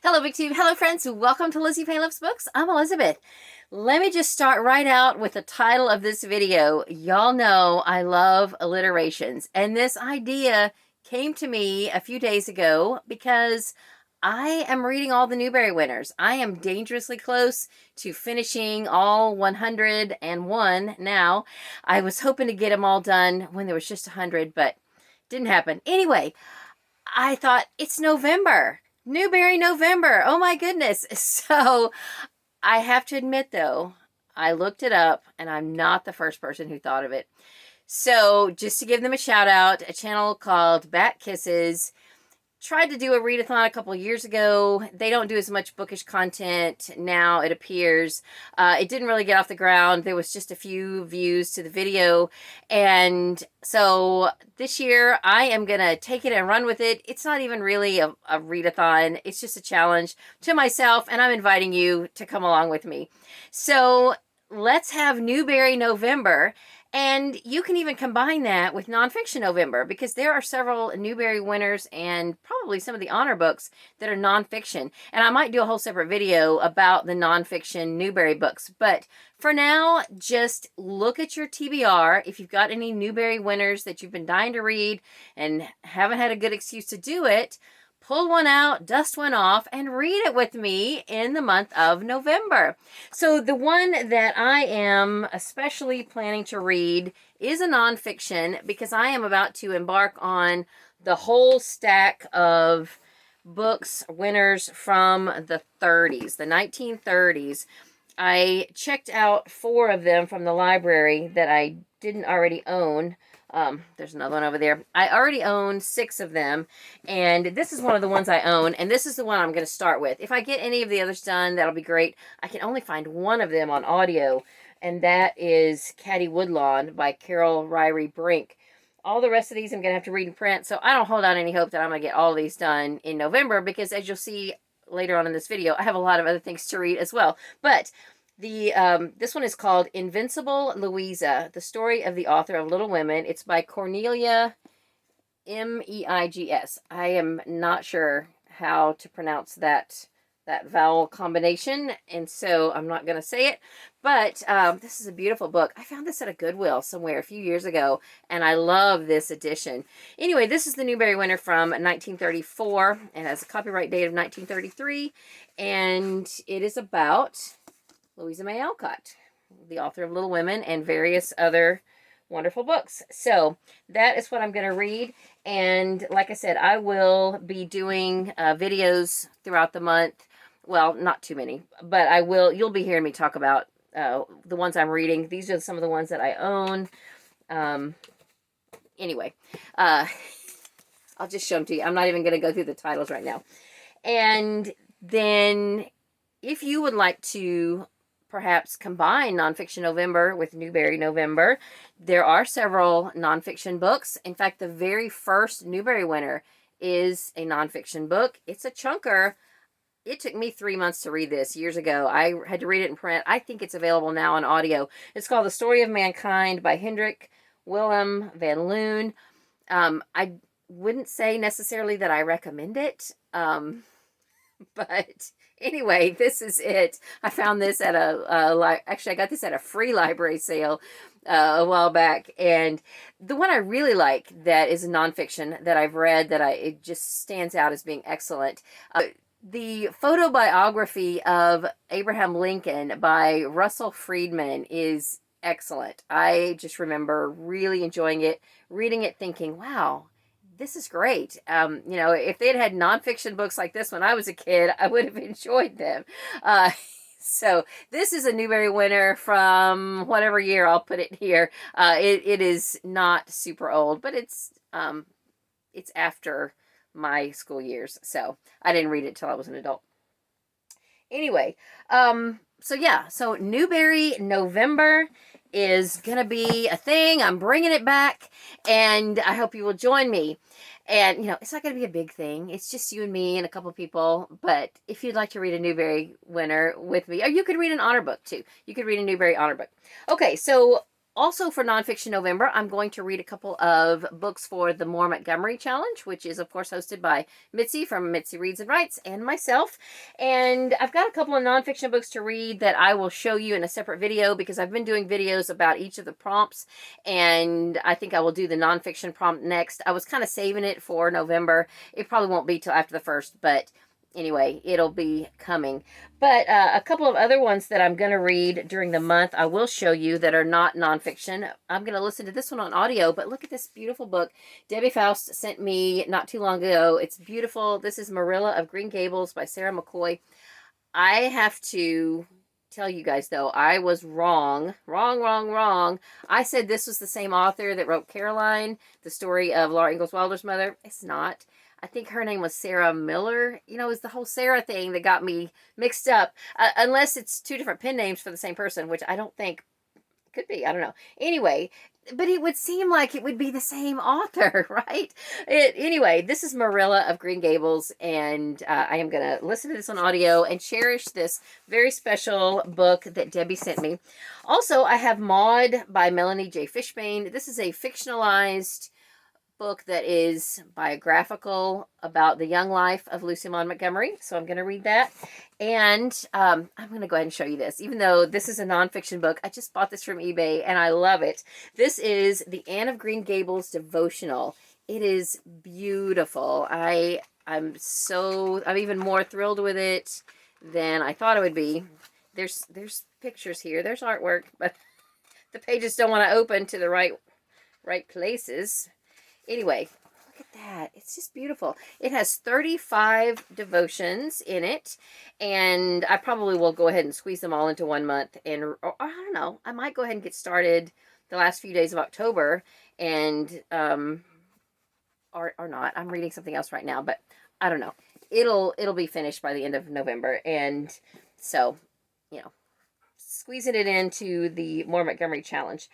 Hello, Big Team. Hello, friends. Welcome to LizziefayeLovesBooks. I'm Elizabeth. Let me just start right out with the title of this video. Y'all know I love alliterations, and this idea came to me a few days ago because I am reading all the Newbery winners. I am dangerously close to finishing all 101 now. I was hoping to get them all done when there was just 100, but didn't happen. Anyway, I thought it's November. Newbery November. Oh my goodness. So I have to admit though, I looked it up and I'm not the first person who thought of it. So just to give them a shout out, a channel called Bat Kisses tried to do a readathon a couple years ago. They don't do as much bookish content now, it appears. It didn't really get off the ground. There was just a few views to the video. And so this year, I am going to take it and run with it. It's not even really a readathon. It's just a challenge to myself, and I'm inviting you to come along with me. So let's have Newbery November. And you can even combine that with nonfiction November, because there are several Newbery winners and probably some of the honor books that are nonfiction. And I might do a whole separate video about the nonfiction Newbery books. But for now, just look at your TBR. If you've got any Newbery winners that you've been dying to read and haven't had a good excuse to do it, pull one out, dust one off, and read it with me in the month of November. So the one that I am especially planning to read is a nonfiction, because I am about to embark on the whole stack of books winners from the 30s, the 1930s. I checked out 4 of them from the library that I didn't already own. There's another one over there. I already own 6 of them, and this is one of the ones I own, and this is the one I'm going to start with. If I get any of the others done, that'll be great. I can only find one of them on audio, and that is Caddy Woodlawn by Carol Ryrie Brink. All the rest of these I'm going to have to read in print, so I don't hold out any hope that I'm going to get all these done in November, because as you'll see later on in this video, I have a lot of other things to read as well. But this one is called Invincible Louisa, the story of the author of Little Women. It's by Cornelia Meigs. I am not sure how to pronounce that vowel combination, and so I'm not going to say it. But this is a beautiful book. I found this at a Goodwill somewhere a few years ago, and I love this edition. Anyway, this is the Newbery winner from 1934. It has a copyright date of 1933, and it is about Louisa May Alcott, the author of Little Women and various other wonderful books. So that is what I'm going to read. And like I said, I will be doing videos throughout the month. Well, not too many, but I will. You'll be hearing me talk about the ones I'm reading. These are some of the ones that I own. Anyway, I'll just show them to you. I'm not even going to go through the titles right now. And then if you would like to perhaps combine nonfiction November with Newbery November, there are several nonfiction books. In fact, the very first Newbery winner is a nonfiction book. It's a chunker. It took me 3 months to read this years ago. I had to read it in print. I think it's available now on audio. It's called The Story of Mankind by Hendrik Willem van Loon. I wouldn't say necessarily that I recommend it, but anyway, this is it. I found this at actually I got this at a free library sale a while back, and the one I really like that is a nonfiction that I've read that it just stands out as being excellent. The photobiography of Abraham Lincoln by Russell Friedman is excellent. I just remember really enjoying it, reading it, thinking, wow, this is great. You know, if they had nonfiction books like this when I was a kid, I would have enjoyed them. So this is a Newbery winner from whatever year, I'll put it here. It is not super old, but it's after my school years, so I didn't read it till I was an adult. Anyway, so yeah, so Newbery November is gonna be a thing. I'm bringing it back, and I hope you will join me. And you know, it's not gonna be a big thing. It's just you and me and a couple people. But if you'd like to read a Newbery winner with me, or you could read an honor book too. You could read a Newbery honor book. Okay, so Also for Nonfiction November, I'm going to read a couple of books for the More Montgomery Challenge, which is, of course, hosted by Mitzi from Mitzi Reads and Writes and myself. And I've got a couple of nonfiction books to read that I will show you in a separate video because I've been doing videos about each of the prompts, and I think I will do the nonfiction prompt next. I was kind of saving it for November. It probably won't be till after the 1st, but anyway, it'll be coming. But a couple of other ones that I'm going to read during the month, I will show you that are not nonfiction. I'm going to listen to this one on audio, but look at this beautiful book Debbie Faust sent me not too long ago. It's beautiful. This is Marilla of Green Gables by Sarah McCoy. I have to tell you guys, though, I was wrong. Wrong. I said this was the same author that wrote Caroline, the story of Laura Ingalls Wilder's mother. It's not. I think her name was Sarah Miller. You know, it's the whole Sarah thing that got me mixed up. Unless it's two different pen names for the same person, which I don't think could be. I don't know. Anyway, but it would seem like it would be the same author, right? Anyway, this is Marilla of Green Gables, and I am going to listen to this on audio and cherish this very special book that Debbie sent me. Also, I have Maud by Melanie J. Fishbane. This is a fictionalized book that is biographical about the young life of Lucy Maud Montgomery. So I'm going to read that. And I'm going to go ahead and show you this. Even though this is a nonfiction book, I just bought this from eBay and I love it. This is the Anne of Green Gables devotional. It is beautiful. I'm even more thrilled with it than I thought it would be. There's pictures here. There's artwork, but the pages don't want to open to the right places. Anyway, look at that. It's just beautiful. It has 35 devotions in it, and I probably will go ahead and squeeze them all into 1 month. And or, I don't know. I might go ahead and get started the last few days of October, and or not. I'm reading something else right now, but I don't know. It'll be finished by the end of November, and so, you know, squeezing it into the More Montgomery Challenge.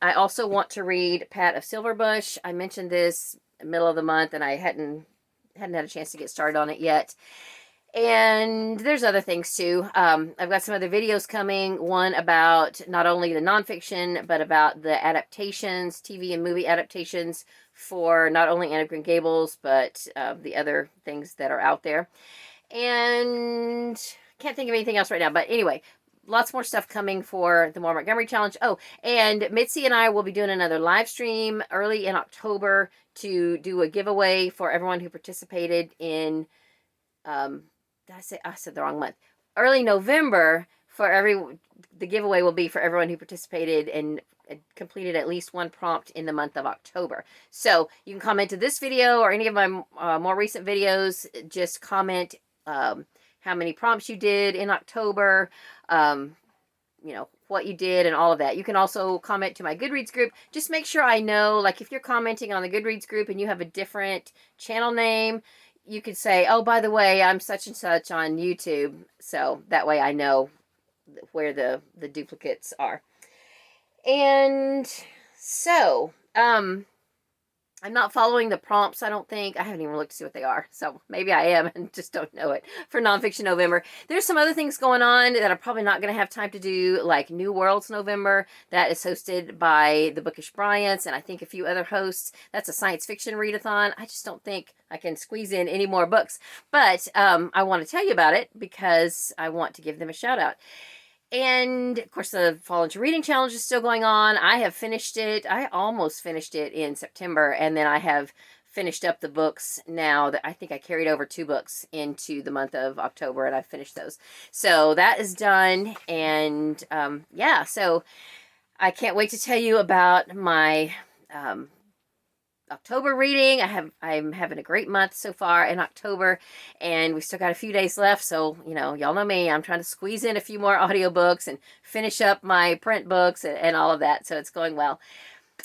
I also want to read Pat of Silverbush. I mentioned this middle of the month, and I hadn't had a chance to get started on it yet. And there's other things too. I've got some other videos coming. One about not only the nonfiction, but about the adaptations, TV and movie adaptations for not only Anne of Green Gables, but the other things that are out there. And can't think of anything else right now. But anyway, lots more stuff coming for the More Montgomery Challenge. Oh, and Mitzi and I will be doing another live stream early in October to do a giveaway for everyone who participated in, I said the wrong month. Early November the giveaway will be for everyone who participated and completed at least one prompt in the month of October. So you can comment to this video or any of my more recent videos. Just comment how many prompts you did in October, you know, what you did and all of that. You can also comment to my Goodreads group. Just make sure I know, like if you're commenting on the Goodreads group and you have a different channel name, you could say, oh, by the way, I'm such and such on YouTube. So that way I know where the duplicates are. And so, I'm not following the prompts, I don't think. I haven't even looked to see what they are. So maybe I am and just don't know it for Nonfiction November. There's some other things going on that I'm probably not going to have time to do, like New Worlds November. That is hosted by the Bookish Bryants and I think a few other hosts. That's a science fiction readathon. I just don't think I can squeeze in any more books. But I want to tell you about it because I want to give them a shout out. And, of course, the Fall Into Reading Challenge is still going on. I have finished it. I almost finished it in September. And then I have finished up the books now. That I think I carried over 2 books into the month of October. And I finished those. So that is done. And, yeah. So I can't wait to tell you about my October reading. I'm having a great month so far in October, and we still got a few days left. So, you know, y'all know me. I'm trying to squeeze in a few more audiobooks and finish up my print books and all of that. So it's going well.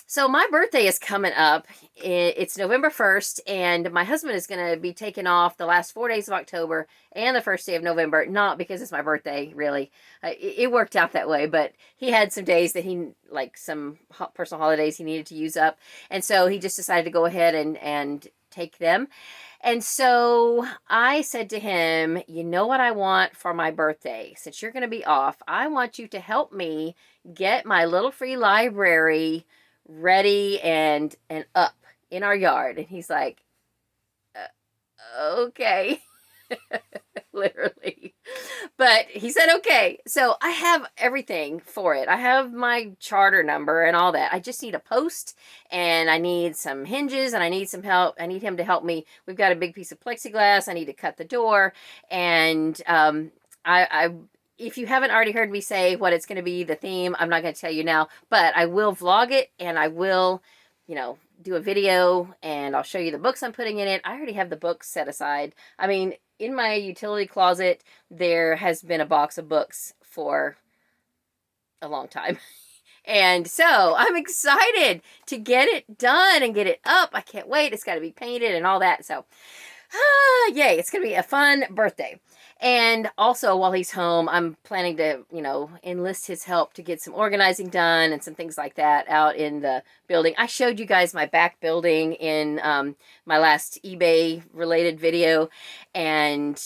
So my birthday is coming up. It's November 1st, and my husband is going to be taking off the last 4 days of October and the first day of November. Not because it's my birthday, really. It worked out that way, but he had some days that some personal holidays he needed to use up. And so he just decided to go ahead and take them. And so I said to him, you know what I want for my birthday? Since you're going to be off, I want you to help me get my little free library ready and up in our yard. And he's like, okay. Literally. But he said, okay. So I have everything for it. I have my charter number and all that. I just need a post, and I need some hinges, and I need some help. I need him to help me. We've got a big piece of plexiglass. I need to cut the door. And I if you haven't already heard me say what it's going to be, the theme, I'm not going to tell you now, but I will vlog it, and I will, do a video, and I'll show you the books I'm putting in it. I already have the books set aside. I mean, in my utility closet, there has been a box of books for a long time. And so I'm excited to get it done and get it up. I can't wait. It's got to be painted and all that. So, yay. It's going to be a fun birthday. And also, while he's home, I'm planning to, enlist his help to get some organizing done and some things like that out in the building. I showed you guys my back building in my last eBay related video, and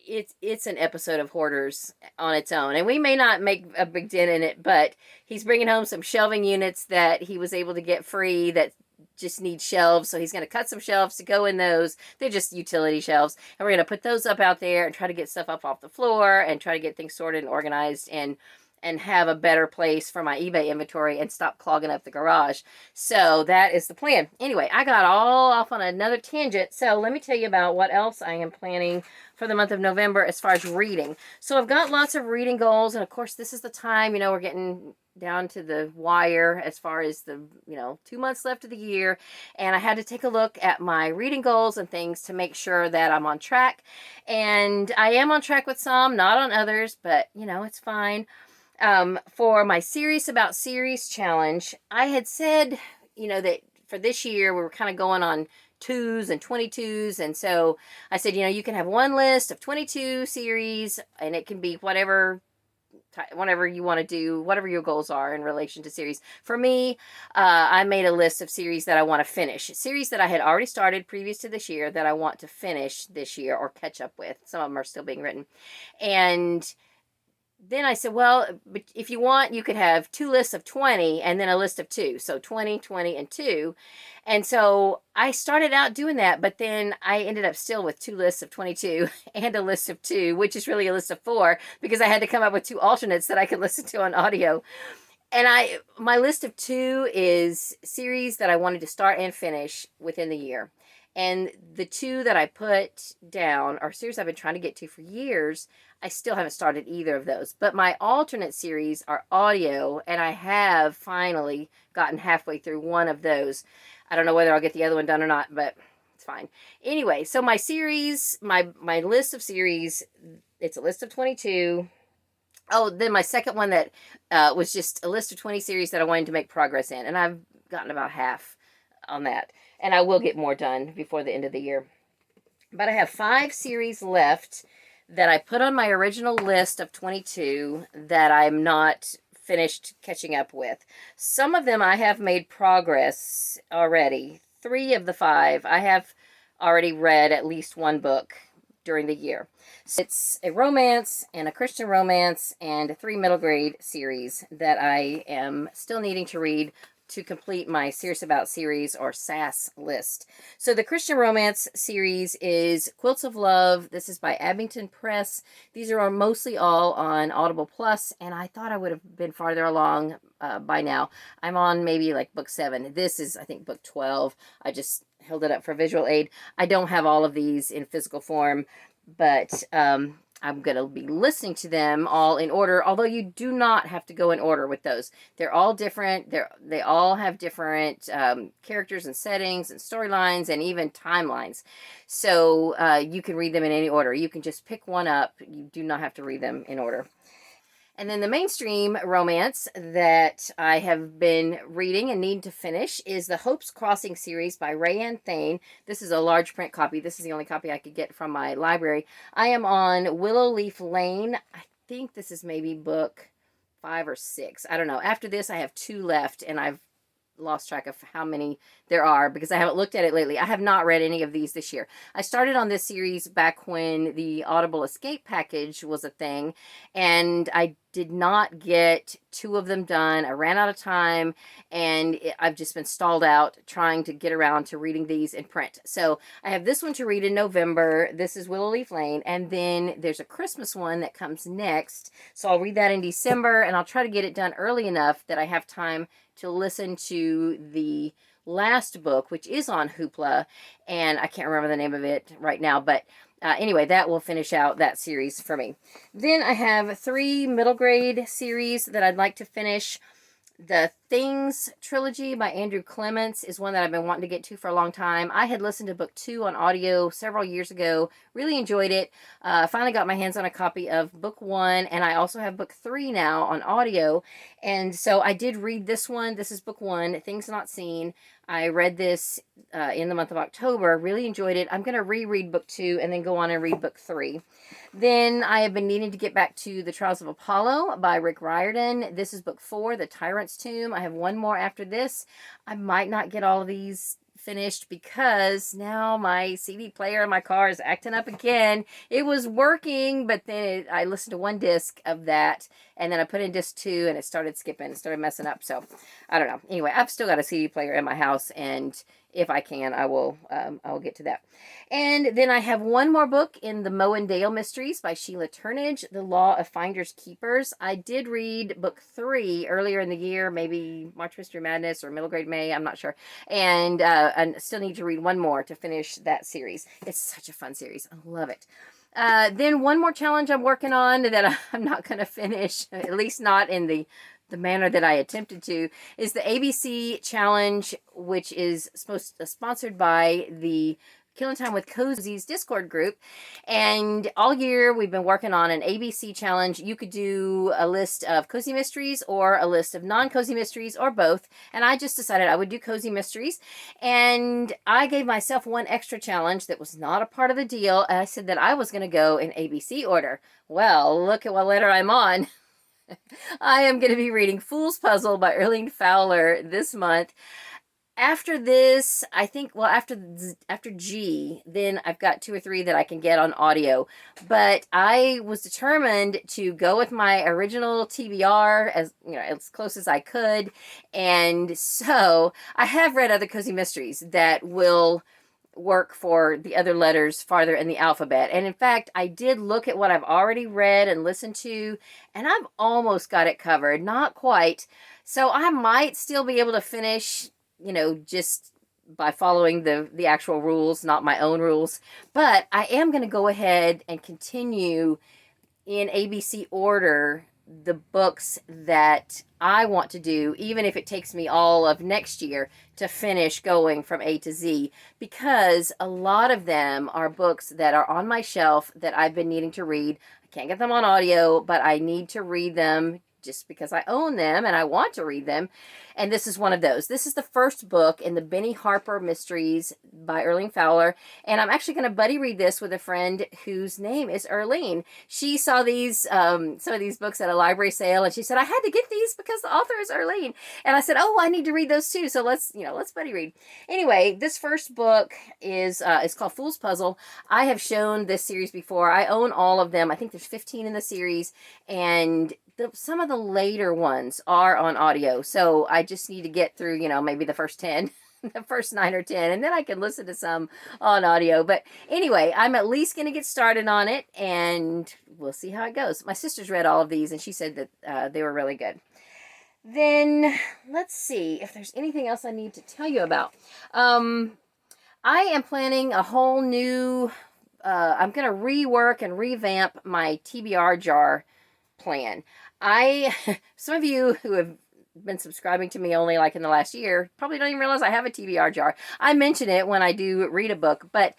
it's an episode of Hoarders on its own. And we may not make a big dent in it, but he's bringing home some shelving units that he was able to get free that just need shelves. So he's going to cut some shelves to go in those. They're just utility shelves. And we're going to put those up out there and try to get stuff up off the floor and try to get things sorted and organized and have a better place for my eBay inventory and stop clogging up the garage. So that is the plan. Anyway, I got all off on another tangent. So let me tell you about what else I am planning for the month of November as far as reading. So I've got lots of reading goals. And of course, this is the time, we're getting down to the wire as far as the, 2 months left of the year. And I had to take a look at my reading goals and things to make sure that I'm on track. And I am on track with some, not on others, but, it's fine. For my Serious About Series challenge, I had said, that for this year, we were kind of going on 2s and 22s. And so I said, you can have one list of 22 series, and it can be whatever you want to do, whatever your goals are in relation to series. For me, I made a list of series that I want to finish. Series that I had already started previous to this year that I want to finish this year or catch up with. Some of them are still being written. And then I said, well, but if you want, you could have 2 lists of 20 and then a list of 2. So 20, 20, and 2. And so I started out doing that, but then I ended up still with 2 lists of 22 and a list of 2, which is really a list of 4 because I had to come up with 2 alternates that I could listen to on audio. And my list of 2 is series that I wanted to start and finish within the year. And the 2 that I put down are series I've been trying to get to for years. I still haven't started either of those. But my alternate series are audio, and I have finally gotten halfway through one of those. I don't know whether I'll get the other one done or not, but it's fine. Anyway, so my series, my list of series, it's a list of 22. Oh, then my second one that was just a list of 20 series that I wanted to make progress in. And I've gotten about half on that. And I will get more done before the end of the year. But I have 5 series left that I put on my original list of 22 that I'm not finished catching up with. Some of them I have made progress already. 3 of the 5 I have already read at least one book during the year. So it's a romance and a Christian romance and a 3 middle grade series that I am still needing to read to complete my Serious About Series or SAS list. So the Christian romance series is Quilts of Love. This is by Abington Press. These are mostly all on Audible Plus, and I thought I would have been farther along by now. I'm on maybe like book 7. This is, I think, book 12. I just held it up for visual aid. I don't have all of these in physical form, but I'm going to be listening to them all in order, although you do not have to go in order with those. They're all different. They all have different characters and settings and storylines and even timelines. So you can read them in any order. You can just pick one up. You do not have to read them in order. And then the mainstream romance that I have been reading and need to finish is the Hope's Crossing series by Rayanne Thane. This is a large print copy. This is the only copy I could get from my library. I am on Willow Leaf Lane. I think this is maybe book 5 or 6. I don't know. After this, I have 2 left, and I've lost track of how many there are because I haven't looked at it lately. I have not read any of these this year. I started on this series back when the Audible Escape package was a thing, and I did not get 2 of them done. I ran out of time, and I've just been stalled out trying to get around to reading these in print. So I have this one to read in November. This is Willow Leaf Lane, and then there's a Christmas one that comes next. So I'll read that in December, and I'll try to get it done early enough that I have time to listen to the last book, which is on Hoopla, and I can't remember the name of it right now, but anyway, that will finish out that series for me. Then I have 3 middle grade series that I'd like to finish. The Things trilogy by Andrew Clements is one that I've been wanting to get to for a long time. I had listened to book 2 on audio several years ago. Really enjoyed it. Finally got my hands on a copy of book 1, and I also have book 3 now on audio. And so I did read this one. This is book 1, Things Not Seen. I read this in the month of October. Really enjoyed it. I'm going to reread book 2 and then go on and read book 3. Then I have been needing to get back to The Trials of Apollo by Rick Riordan. This is book 4, The Tyrant's Tomb. I have 1 more after this. I might not get all of these finished because now my CD player in my car is acting up again. It was working, but then I listened to 1 disc of that, and then I put in disc 2, and it started skipping. It started messing up, so I don't know. Anyway, I've still got a CD player in my house, and if I can, I will get to that. And then I have 1 more book in the Moe and Dale Mysteries by Sheila Turnage, The Law of Finders Keepers. I did read book 3 earlier in the year, maybe March Mystery Madness or Middle Grade May, I'm not sure. And I still need to read 1 more to finish that series. It's such a fun series. I love it. Then 1 more challenge I'm working on that I'm not going to finish, at least not in the manner that I attempted to, is the ABC challenge, which is sponsored by the Killing Time with Cozy's Discord group. And all year we've been working on an ABC challenge. You could do a list of cozy mysteries or a list of non-cozy mysteries or both. And I just decided I would do cozy mysteries. And I gave myself 1 extra challenge that was not a part of the deal. And I said that I was going to go in ABC order. Well, look at what letter I'm on. I am going to be reading Fool's Puzzle by Erling Fowler this month. After this, I think, well, after G, then I've got 2 or 3 that I can get on audio. But I was determined to go with my original TBR as close as I could. And so I have read other cozy mysteries that will work for the other letters farther in the alphabet. And in fact, I did look at what I've already read and listened to, and I've almost got it covered. Not quite. So I might still be able to finish, just by following the actual rules, not my own rules. But I am going to go ahead and continue in ABC order the books that I want to do, even if it takes me all of next year to finish going from A to Z, because a lot of them are books that are on my shelf that I've been needing to read. I can't get them on audio, but I need to read them just because I own them and I want to read them. And this is one of those. This is the first book in the Benny Harper Mysteries by Erling Fowler. And I'm actually going to buddy read this with a friend whose name is Erlene. She saw these, some of these books at a library sale, and she said, I had to get these because the author is Erlene. And I said, oh, I need to read those too. So let's buddy read. Anyway, this first book is called Fool's Puzzle. I have shown this series before. I own all of them. I think there's 15 in the series, and some of the later ones are on audio. So I just need to get through, maybe the first 10, the first 9 or 10, and then I can listen to some on audio. But anyway, I'm at least going to get started on it, and we'll see how it goes. My sister's read all of these, and she said that they were really good. Then let's see if there's anything else I need to tell you about. I am planning a whole new, I'm going to rework and revamp my TBR jar plan. Some of you who have been subscribing to me only like in the last year probably don't even realize I have a TBR jar. I mention it when I do read a book, but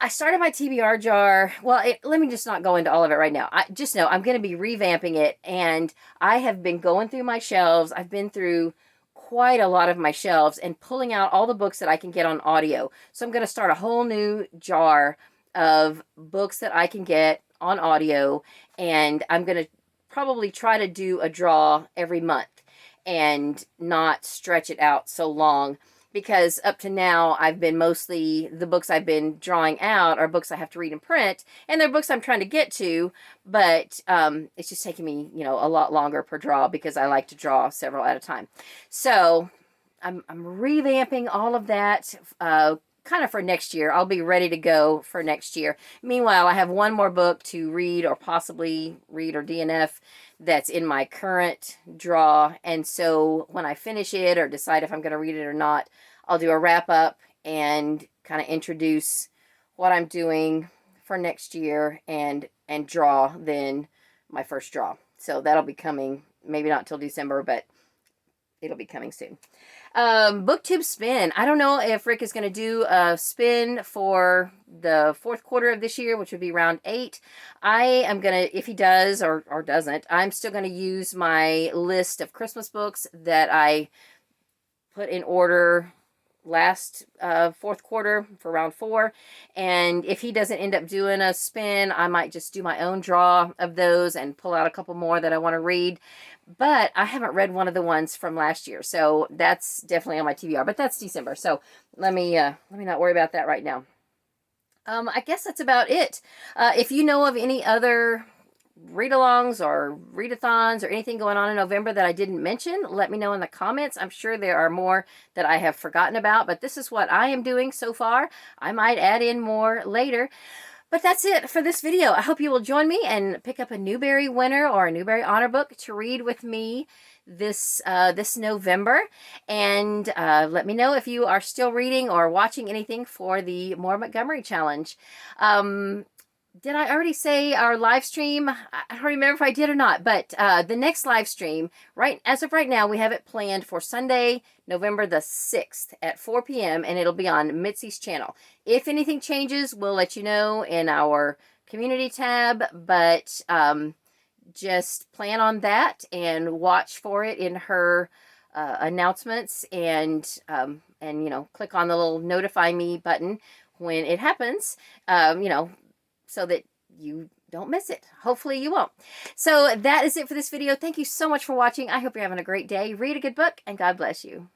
I started my TBR jar. Well, let me just not go into all of it right now. I just know I'm going to be revamping it, and I have been going through my shelves. I've been through quite a lot of my shelves and pulling out all the books that I can get on audio. So I'm going to start a whole new jar of books that I can get on audio, and I'm going to probably try to do a draw every month. and not stretch it out so long. Because up to now, I've been mostly, the books I've been drawing out are books I have to read in print, and they're books I'm trying to get to, but it's just taking me, you know, a lot longer per draw because I like to draw several at a time. So I'm revamping all of that kind of for next year. I'll be ready to go for next year. Meanwhile, I have one more book to read or possibly read or DNF that's in my current draw. And so when I finish it or decide if I'm going to read it or not, I'll do a wrap up and kind of introduce what I'm doing for next year and draw then my first draw. So that'll be coming, maybe not till December, but it'll be coming soon. Booktube spin. I don't know if Rick is going to do a spin for the fourth quarter of this year, which would be round 8. I am going to, if he does or doesn't, I'm still going to use my list of Christmas books that I put in order last fourth quarter for round 4. And if he doesn't end up doing a spin, I might just do my own draw of those and pull out a couple more that I want to read. But I haven't read one of the ones from last year, so that's definitely on my TBR. But that's December, so let me not worry about that right now. I guess that's about it. If you know of any other read-alongs or readathons or anything going on in November that I didn't mention, let me know in the comments. I'm sure there are more that I have forgotten about, but this is what I am doing so far. I might add in more later. But that's it for this video. I hope you will join me and pick up a Newbery winner or a Newbery honor book to read with me this November. And let me know if you are still reading or watching anything for the MoreMontgomeryChallenge. Did I already say our live stream? I don't remember if I did or not, but the next live stream, as of right now, we have it planned for Sunday, November the 6th at 4 p.m., and it'll be on Mitzi's channel. If anything changes, we'll let you know in our community tab, but just plan on that and watch for it in her announcements, and you know, click on the little notify me button when it happens, you know, so that you don't miss it. Hopefully you won't. So that is it for this video. Thank you so much for watching. I hope you're having a great day. Read a good book, and God bless you.